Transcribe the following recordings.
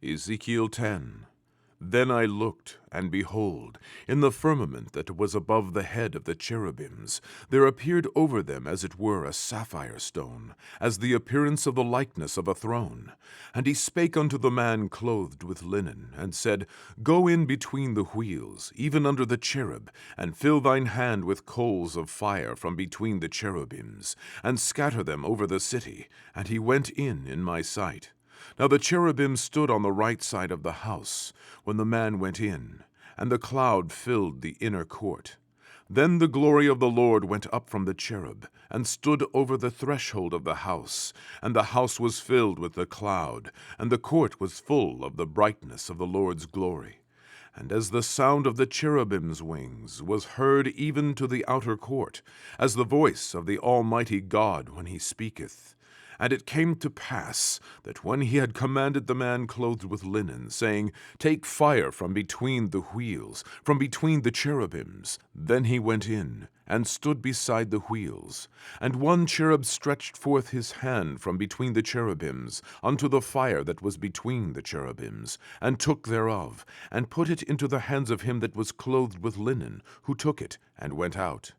Ezekiel 10. Then I looked, and behold, in the firmament that was above the head of the cherubims, there appeared over them as it were a sapphire stone, as the appearance of the likeness of a throne. And he spake unto the man clothed with linen, and said, Go in between the wheels, even under the cherub, and fill thine hand with coals of fire from between the cherubims, and scatter them over the city. And he went in my sight. Now the cherubim stood on the right side of the house, when the man went in, and the cloud filled the inner court. Then the glory of the Lord went up from the cherub, and stood over the threshold of the house, and the house was filled with the cloud, and the court was full of the brightness of the Lord's glory. And as the sound of the cherubim's wings was heard even to the outer court, as the voice of the Almighty God when he speaketh. And it came to pass that when he had commanded the man clothed with linen, saying, Take fire from between the wheels, from between the cherubims, then he went in, and stood beside the wheels. And one cherub stretched forth his hand from between the cherubims unto the fire that was between the cherubims, and took thereof, and put it into the hands of him that was clothed with linen, who took it, and went out.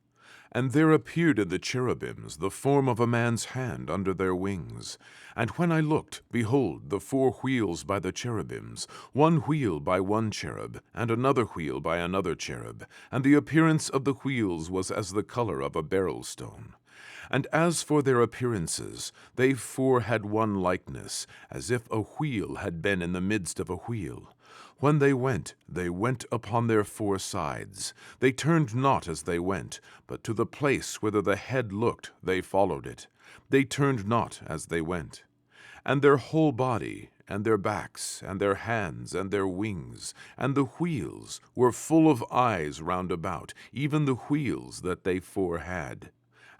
And there appeared in the cherubims the form of a man's hand under their wings. And when I looked, behold, the 4 wheels by the cherubims, one wheel by one cherub, and another wheel by another cherub. And the appearance of the wheels was as the color of a beryl stone. And as for their appearances, they 4 had one likeness, as if a wheel had been in the midst of a wheel. When they went upon their 4 sides. They turned not as they went, but to the place whither the head looked they followed it. They turned not as they went. And their whole body, and their backs, and their hands, and their wings, and the wheels were full of eyes round about, even the wheels that they 4 had.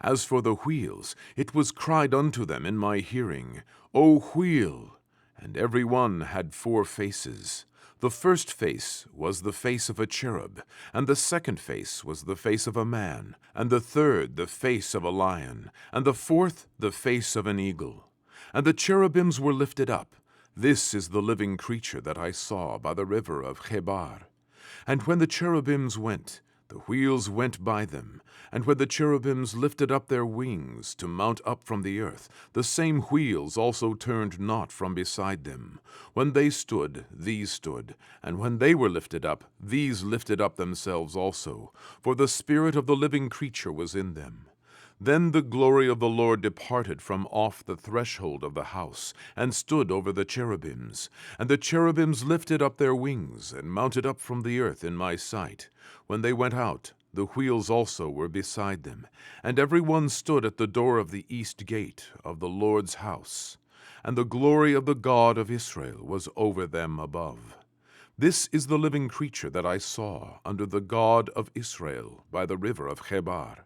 As for the wheels, it was cried unto them in my hearing, O wheel! And every one had 4 faces. The first face was the face of a cherub, and the second face was the face of a man, and the third the face of a lion, and the fourth the face of an eagle. And the cherubims were lifted up. This is the living creature that I saw by the river of Chebar. And when the cherubims went, the wheels went by them, and when the cherubims lifted up their wings to mount up from the earth, the same wheels also turned not from beside them. When they stood, these stood, and when they were lifted up, these lifted up themselves also, for the spirit of the living creature was in them. Then the glory of the Lord departed from off the threshold of the house, and stood over the cherubims. And the cherubims lifted up their wings, and mounted up from the earth in my sight. When they went out, the wheels also were beside them, and every one stood at the door of the east gate of the Lord's house. And the glory of the God of Israel was over them above. This is the living creature that I saw under the God of Israel by the river of Chebar.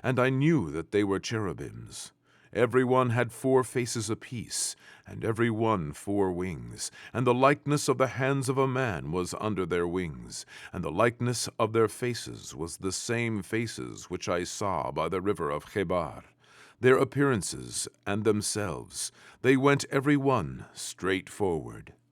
And I knew that they were cherubims. Every one had 4 faces apiece, and every one 4 wings. And the likeness of the hands of a man was under their wings, and the likeness of their faces was the same faces which I saw by the river of Chebar. Their appearances and themselves, they went every one straight forward.